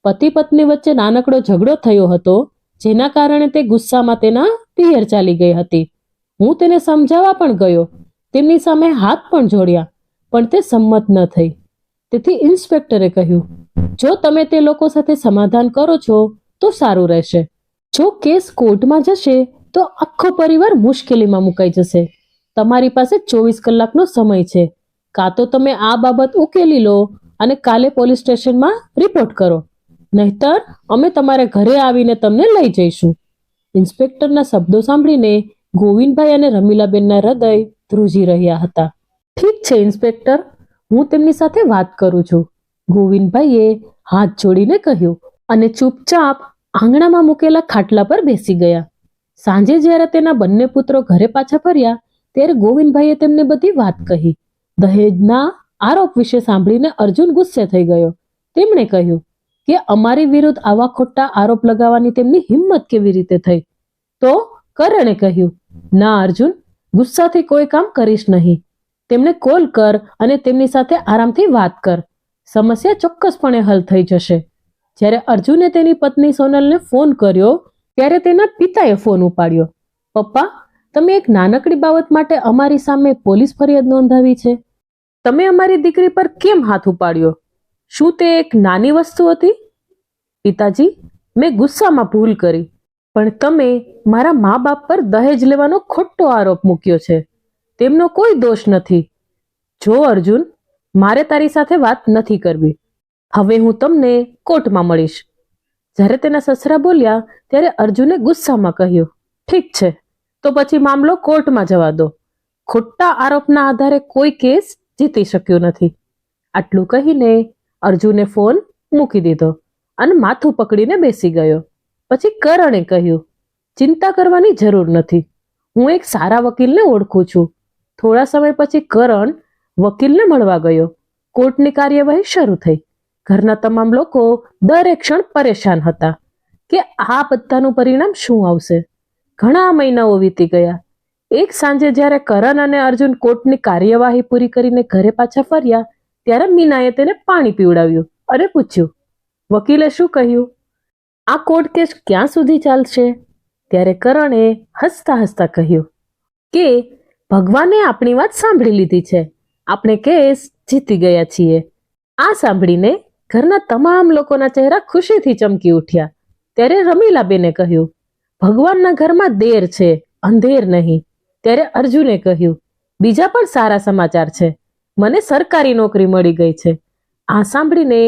પતિ પત્ની વચ્ચે નાનકડો ઝઘડો થયો હતો, જેના કારણે તે ગુસ્સામાં તેના પિયર ચાલી ગઈ હતી. હું તેને સમજાવવા પણ ગયો, તેમની સામે હાથ પણ જોડ્યા, પણ તે સંમત ન થઈ. તેથી ઇન્સ્પેક્ટરે કહ્યું, જો તમે તે લોકો સાથે સમાધાન કરો છો તો સારું રહેશે. જો કેસ કોર્ટમાં જશે તો આખો પરિવાર મુશ્કેલીમાં મુકાઈ જશે. તમારી પાસે 24 કલાકનો સમય છે. કાં તો તમે આ બાબત ઉકેલી લો અને કાલે પોલીસ સ્ટેશનમાં રિપોર્ટ કરો, નહીતર અમે તમારા ઘરે આવીને તમને લઈ જઈશું. ઇન્સ્પેક્ટરના શબ્દો સાંભળીને ગોવિંદભાઈ અને રમીલાબેનના હૃદય ધ્રુજી રહ્યા હતા. ઠીક છે ઇન્સ્પેક્ટર, હું તેમની સાથે વાત કરું છું, ગોવિંદભાઈએ હાથ જોડીને કહ્યું અને ચૂપચાપ આંગણામાં મૂકેલા ખાટલા પર બેસી ગયા. સાંજે જ્યારે તેના બંને પુત્રો ઘરે પાછા ફર્યા ત્યારે ગોવિંદભાઈએ તેમને બધી વાત કહી. દહેજના આરોપ વિશે સાંભળીને અર્જુન ગુસ્સે થઈ ગયો. તેમણે કહ્યું કે અમારી વિરુદ્ધ આવા ખોટા આરોપ લગાવવાની તેમની હિંમત કેવી રીતે થઈ? તો કરણે કહ્યું, ના અર્જુન, ગુસ્સાથી કોઈ કામ કરીશ નહીં. તેમને કોલ કર અને તેમની સાથે આરામથી વાત કર. સમસ્યા ચોક્કસપણે હલ થઈ જશે. જ્યારે અર્જુને તેની પત્ની સોનલને ફોન કર્યો ત્યારે તેના પિતાએ ફોન ઉપાડ્યો. પપ્પા, તમે એક નાનકડી બાબત માટે અમારી સામે પોલીસ ફરિયાદ નોંધાવી છે. તમે અમારી દીકરી પર કેમ હાથ ઉપાડ્યો? શું તે એક નાની વસ્તુ હતી? પિતાજી, મેં ગુસ્સામાં ભૂલ કરી, પણ તમે મારા મા બાપ પર દહેજ લેવાનો ખોટો આરોપ મૂક્યો છે. તેમનો કોઈ દોષ નથી. જો અર્જુન, મારે તારી સાથે વાત નથી કરવી. હવે હું તમને કોર્ટમાં મળીશ. જ્યારે તેના સસરા બોલ્યા ત્યારે અર્જુને ગુસ્સામાં કહ્યું, ઠીક છે, તો પછી મામલો કોર્ટમાં જવા દો. ખોટા આરોપના આધારે કોઈ કેસ જીતી શક્યો નથી. આટલું કહીને અર્જુને ફોન મૂકી દીધો અને માથું પકડીને બેસી ગયો. પછી કરણે કહ્યું, ચિંતા કરવાની જરૂર નથી. હું એક સારા વકીલને ઓળખું છું. થોડા સમય પછી કરણ વકીલને મળવા ગયો. કોર્ટની કાર્યવાહી શરૂ થઈ. ઘરના તમામ લોકો દરેક ક્ષણ પરેશાન હતા કે આ બધાનું પરિણામ શું આવશે. ઘણા મહિનાઓ વીતી ગયા. એક સાંજે જ્યારે કરણ અને અર્જુન કોર્ટની કાર્યવાહી પૂરી કરીને ઘરે પાછા ફર્યા ત્યારે મીનાએ તેને પાણી પીવડાવ્યું અને પૂછ્યું, વકીલે શું કહ્યું? આ કોર્ટ કેસ ક્યાં સુધી ચાલશે? ત્યારે કરણે હસતા હસતા કહ્યું કે ભગવાને આપણી વાત સાંભળી લીધી છે. આપણે કેસ જીતી ગયા છીએ. આ સાંભળીને ઘરના તમામ લોકોના ચહેરા ખુશીથી ચમકી ઉઠ્યા. ત્યારે રમીલાબેને કહ્યું, ભગવાનના ઘરમાં દેર છે, અંધેર નહીં. ત્યારે અર્જુને કહ્યું, બીજા પણ સારા સમાચાર છે. મને સરકારી નોકરી મળી ગઈ છે. આ સાંભળીને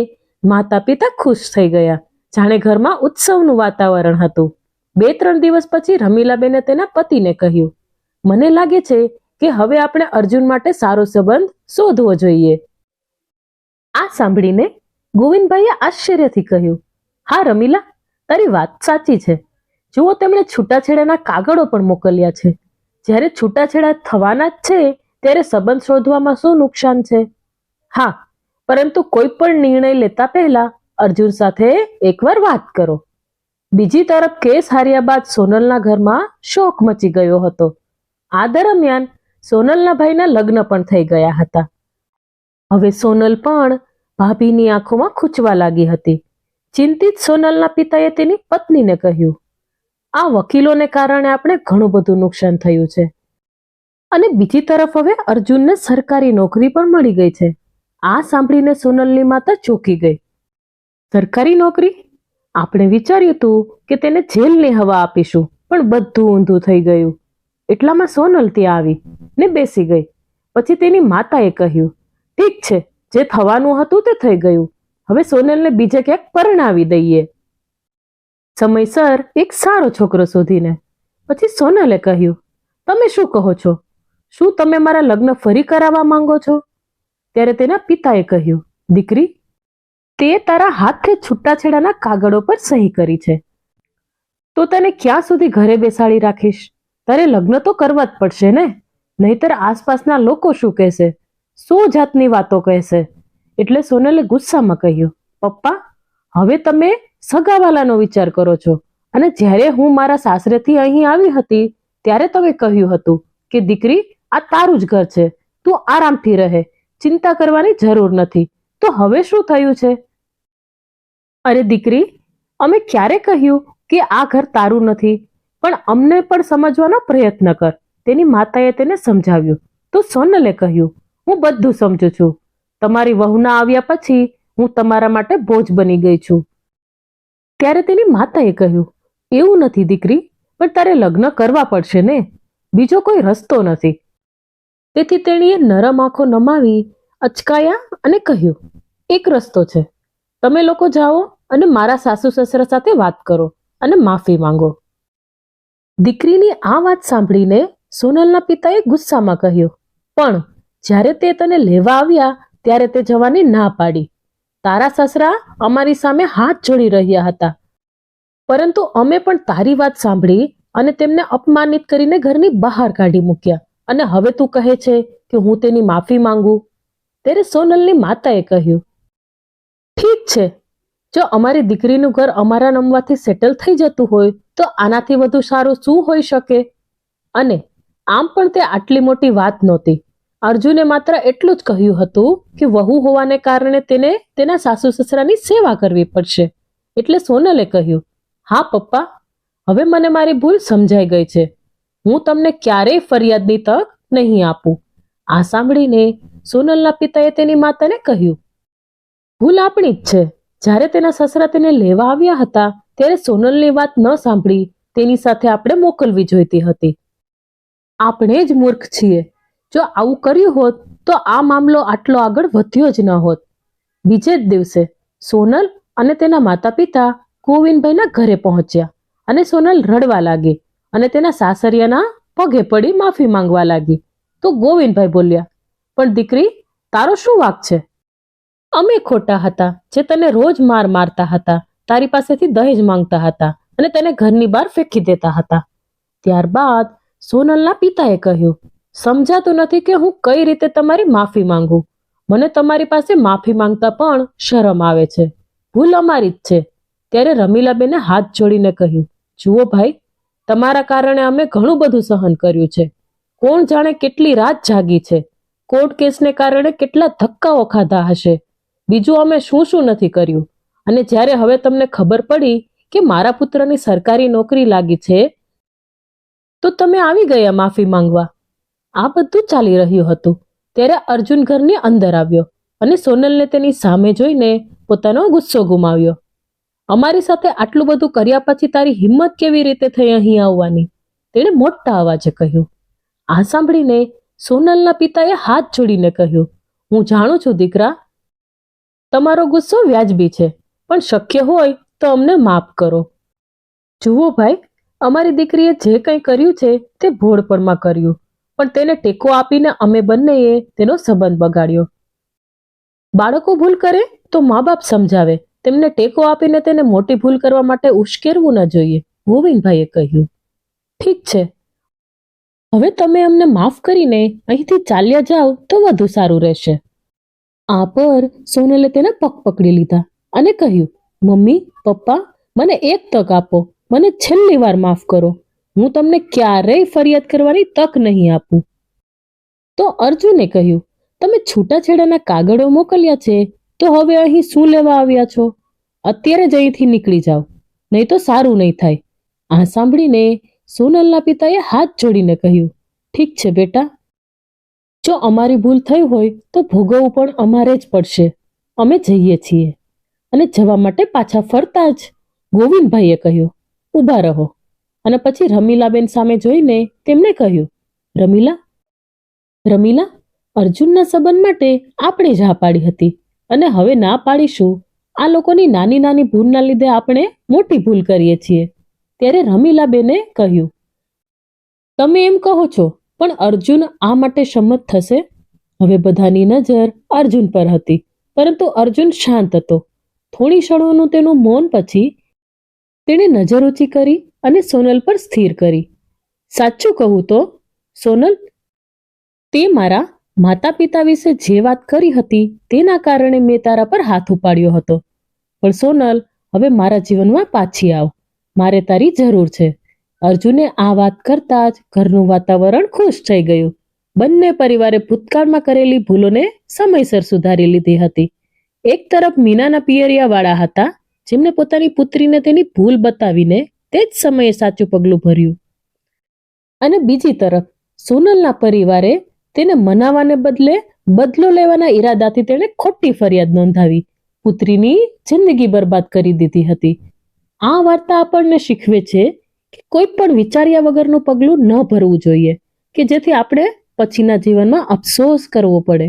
માતા પિતા ખુશ થઈ ગયા, જાણે ઘરમાં ઉત્સવનું વાતાવરણ હતું. 2-3 દિવસ પછી રમીલાબેને તેના પતિને કહ્યું, મને લાગે છે કે હવે આપણે અર્જુન માટે સારો સંબંધ શોધવો જોઈએ. આ સાંભળીને ગોવિંદભાઈએ આશ્ચર્યથી કહ્યું, હા રમીલા, તારી વાત સાચી છે. જુઓ, તેમણે છૂટાછેડાના કાગળો પણ મોકલ્યા છે. જ્યારે છૂટાછેડા થવાના જ છે ત્યારે સંબંધ શોધવામાં શું નુકસાન છે? હા, પરંતુ કોઈ પણ નિર્ણય લેતા પહેલા અર્જુન સાથે એકવાર વાત કરો. બીજી તરફ કેસ હાર્યા બાદ સોનલના ઘરમાં શોક મચી ગયો હતો. આ દરમિયાન સોનલના ભાઈના લગ્ન પણ થઈ ગયા હતા. હવે સોનલ પણ ભાભીની આંખોમાં ખૂંચવા લાગી હતી. ચિંતિત સોનલના પિતાએ તેની પત્નીને કહ્યું, આ વકીલોને કારણે આપણે ઘણું બધું નુકસાન થયું છે. અને બીજી તરફ હવે અર્જુનને સરકારી નોકરી પણ મળી ગઈ છે. આ સાંભળીને સોનલની માતા ચોંકી ગઈ. સરકારી નોકરી? આપણે વિચાર્યું હતું કે તેને જેલની હવા આપીશું, પણ બધું ઊંધું થઈ ગયું. એટલામાં સોનલ ત્યાં આવી ને બેસી ગઈ. પછી તેની માતાએ કહ્યું, ઠીક છે, જે થવાનું હતું તે થઈ ગયું. હવે સોનલને બીજે ક્યાંક પરણાવી દઈએ. સમયસર એક સારો છોકરો શોધીને. પછી સોનલે કહ્યું, તમે શું કહો છો? શું તમે મારા લગ્ન ફરી કરાવવા માંગો છો? ત્યારે તેના પિતાએ કહ્યું, દીકરી, તે તારા હાથે છૂટાછેડાના કાગળો પર સહી કરી છે, તો તને ક્યાં સુધી ઘરે બેસાડી રાખીશ? તારે લગ્ન તો કરવા જ પડશે ને, નહીતર આસપાસના લોકો શું કહેશે? 100 જાતની વાતો કહેશે. એટલે સોનલે ગુસ્સામાં કહ્યું, પપ્પા, હવે તમે સગાવાલાનો વિચાર કરો છો, અને જ્યારે હું મારા સાસરેથી અહીં આવી હતી ત્યારે તમે કહ્યું હતું કે દીકરી, આ તારું જ ઘર છે, તું આરામથી રહે, ચિંતા કરવાની જરૂર નથી. તો હવે શું થયું છે? અરે દીકરી, અમે ક્યારે કહ્યું કે આ ઘર તારું નથી? પણ અમને પણ સમજવાનો પ્રયત્ન કર. તેની માતાએ તેને સમજાવ્યું. તો સોનલે કહ્યું, હું બધું સમજુ છું. તમારી વહુના આવ્યા પછી હું તમારા માટે બોજ બની ગઈ છું. ત્યારે તેની માતાએ કહ્યું, એવું નથી દીકરી, પણ તારે લગ્ન કરવા પડશે ને, બીજો કોઈ રસ્તો નથી. તેથી તેણીએ નરમ આંખો નમાવી અચકાયા અને કહ્યું, એક રસ્તો છે. તમે લોકો જાઓ અને મારા સાસુ સસરા સાથે વાત કરો અને માફી માંગો. દીકરીની આ વાત સાંભળીને સોનલના પિતાએ ગુસ્સામાં કહ્યું, પણ જ્યારે તે તને લેવા આવ્યા ત્યારે તે જવાની ના પાડી. તારા સસરા અમારી સામે હાથ જોડી રહ્યા હતા, પરંતુ અમે પણ તારી વાત સાંભળી અને તેમને અપમાનિત કરીને ઘરની બહાર કાઢી મૂક્યા, અને હવે તું કહે છે કે હું તેની માફી માંગુ? ત્યારે સોનલની માતાએ કહ્યું, ઠીક છે, જો અમારી દીકરીનું ઘર અમારા નમવાથી સેટલ થઈ જતું હોય તો આનાથી વધુ સારું શું હોઈ શકે? અને આમ પણ તે આટલી મોટી વાત નહોતી. અર્જુને માત્ર એટલું જ કહ્યું હતું કે વહુ હોવાને કારણે તેને તેના સાસુ સસરાની સેવા કરવી પડશે. એટલે સોનલે કહ્યું, હા પપ્પા, હવે મને મારી ભૂલ સમજાઈ ગઈ છે. હું તમને ક્યારેય ફરિયાદની તક નહીં આપું. આ સાંભળીને સોનલના પિતાએ તેની માતાને કહ્યું, ભૂલ આપણી જ છે. જ્યારે તેના સસરા તેને લેવા આવ્યા હતા ત્યારે સોનલની વાત ન સાંભળી તેની સાથે આપણે મોકલવી જોઈતી હતી. આપણે જ મૂર્ખ છીએ. જો આવું કર્યું હોત તો આ મામલો આટલો આગળ વધ્યો જ ન હોત. બીજે જ દિવસે સોનલ અને તેના માતા પિતા ગોવિંદભાઈના ઘરે પહોંચ્યા અને સોનલ રડવા લાગી અને તેના સાસરિયાના પગે પડી માફી માંગવા લાગી. તો ગોવિંદભાઈ બોલ્યા, પણ દીકરી, તારો શું વાંક છે? અમે ખોટા હતા જે તને રોજ માર મારતા હતા, તારી પાસેથી દહેજ માંગતા હતા અને તેને ઘરની બહાર ફેંકી દેતા હતા. ત્યારબાદ સોનલના પિતાએ કહ્યું, સમજાતું નથી કે હું કઈ રીતે તમારી માફી માંગુ. મને તમારી પાસે માફી માંગતા પણ શરમ આવે છે. ભૂલ અમારી જ છે. ત્યારે રમીલાબેને હાથ જોડીને કહ્યું, જુઓ ભાઈ, તમારા કારણે અમે ઘણું બધું સહન કર્યું છે. કોણ જાણે કેટલી રાત જાગી છે. કોર્ટ કેસને કારણે કેટલા ધક્કાઓ ખાધા હશે. બીજું અમે શું શું નથી કર્યું. અને જ્યારે હવે તમને ખબર પડી કે મારા પુત્રની સરકારી નોકરી લાગી છે તો તમે આવી ગયા માફી માંગવા. આ બધું ચાલી રહ્યું હતું ત્યારે અર્જુન ઘરની અંદર આવ્યો અને સોનલને તેની સામે જોઈને પોતાનો ગુસ્સો ગુમાવ્યો. અમારી સાથે આટલું બધું કર્યા પછી તારી હિંમત કેવી રીતે થઈ અહીં આવવાની? તેણે મોટા અવાજે કહ્યું. આ સાંભળીને સોનલના પિતાએ હાથ જોડીને કહ્યું, હું જાણું છું દીકરા, તમારો ગુસ્સો વ્યાજબી છે, પણ શક્ય હોય તો અમને માફ કરો. જુઓ ભાઈ, અમારી દીકરીએ જે કંઈ કર્યું છે તે ભોળપણમાં કર્યું, પણ તેને ટેકો આપીને અમે બંનેએ તેનો સંબંધ બગાડ્યો. બાળકો ભૂલ કરે તો મા બાપ સમજાવે, તેમને ટેકો આપીને તેને મોટી ભૂલ કરવા માટે ઉશ્કેરવું ન જોઈએ, ગોવિંદભાઈએ કહ્યું. ઠીક છે, હવે તમે અમને માફ કરીને અહીંથી ચાલ્યા જાઓ તો વધુ સારું રહેશે. આ પર સોનલે તેના પગ પકડી લીધા અને કહ્યું, મમ્મી, પપ્પા, મને એક તક આપો, મને છેલ્લી વાર માફ કરો. હું તમને ક્યારેય ફરિયાદ કરવાની તક નહીં આપું. તો અર્જુને કહ્યું, તમે છૂટાછેડાના કાગળો મોકલ્યા છે, તો હવે અહીં શું લેવા આવ્યા છો? અત્યારે જ અહીંથી નીકળી જાઓ, નહીં તો સારું નહીં થાય. આ સાંભળીને સોનલના પિતાએ હાથ જોડીને કહ્યું, ઠીક છે બેટા, જો અમારી ભૂલ થઈ હોય તો ભોગવવું પણ અમારે જ પડશે. અમે જઈએ છીએ. અને જવા માટે પાછા ફરતા જ ગોવિંદભાઈએ કહ્યું, ઊભા રહો. અને પછી રમીલાબેન સામે જોઈને તેમણે કહ્યું, રમીલા, અર્જુનના સંબંધ માટે આપણે જ હા પાડી હતી અને હવે ના પાડીશું. આ લોકોની નાની નાની ભૂલના લીધે આપણે મોટી ભૂલ કરીએ છીએ. ત્યારે રમીલાબેને કહ્યું, તમે એમ કહો છો, પણ અર્જુન આ માટે સંમત થશે? હવે બધાની નજર અર્જુન પર હતી, પરંતુ અર્જુન શાંત હતો. થોડી ક્ષણોનું તેનું મૌન પછી તેણે નજર ઊંચી કરી અને સોનલ પર સ્થિર કરી. સાચું કહું તો સોનલ, તે મારા માતા પિતા વિશે જે વાત કરી હતી તેના કારણે મેં તારા પર હાથ ઉપાડ્યો હતો. પણ સોનલ, હવે મારા જીવનમાં પાછી આવ, મારે તારી જરૂર છે. અર્જુને આ વાત કરતા જ ઘરનું વાતાવરણ ખુશ થઈ ગયું. બંને પરિવારે ભૂતકાળમાં કરેલી ભૂલોને સમયસર સુધારી લીધી હતી. એક તરફ મીનાના પિયરિયાવાળા હતા, જેમને પોતાની પુત્રીને તેની ભૂલ બતાવીને તે જ સમયે સાચું પગલું ભર્યું. અને બીજી તરફ સોનલના પરિવારે તેને મનાવાને બદલે બદલો લેવાના ઈરાદાથી તેણે ખોટી ફરિયાદ નોંધાવી પુત્રીની જિંદગી બરબાદ કરી દીધી હતી. આ વાર્તા આપણને શીખવે છે કે કોઈ પણ વિચાર્યા વગરનું પગલું ન ભરવું જોઈએ, કે જેથી આપણે પછીના જીવનમાં અફસોસ કરવો પડે.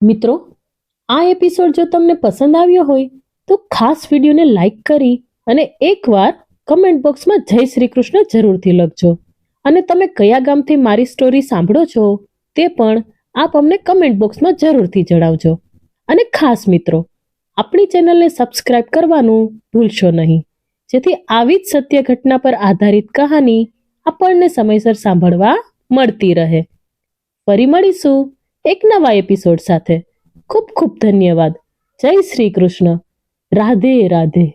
મિત્રો, આ એપિસોડ જો તમને પસંદ આવ્યો હોય તો ખાસ વિડીયોને લાઈક કરી અને એકવાર કમેન્ટ બોક્સમાં જય શ્રી કૃષ્ણ જરૂરથી લખજો. અને તમે કયા ગામથી મારી સ્ટોરી સાંભળો છો તે પણ આપ અમને કમેન્ટ બોક્સમાં જરૂરથી જણાવજો. અને ખાસ મિત્રો, આપણી ચેનલને સબસ્ક્રાઇબ કરવાનું ભૂલશો નહીં, જેથી આવી જ સત્ય ઘટના પર આધારિત કહાની આપણને સમયસર સાંભળવા મળતી રહે. ફરી મળીશું એક નવા એપિસોડ સાથે. ખૂબ ખૂબ ધન્યવાદ. જય શ્રી કૃષ્ણ. રાધે રાધે.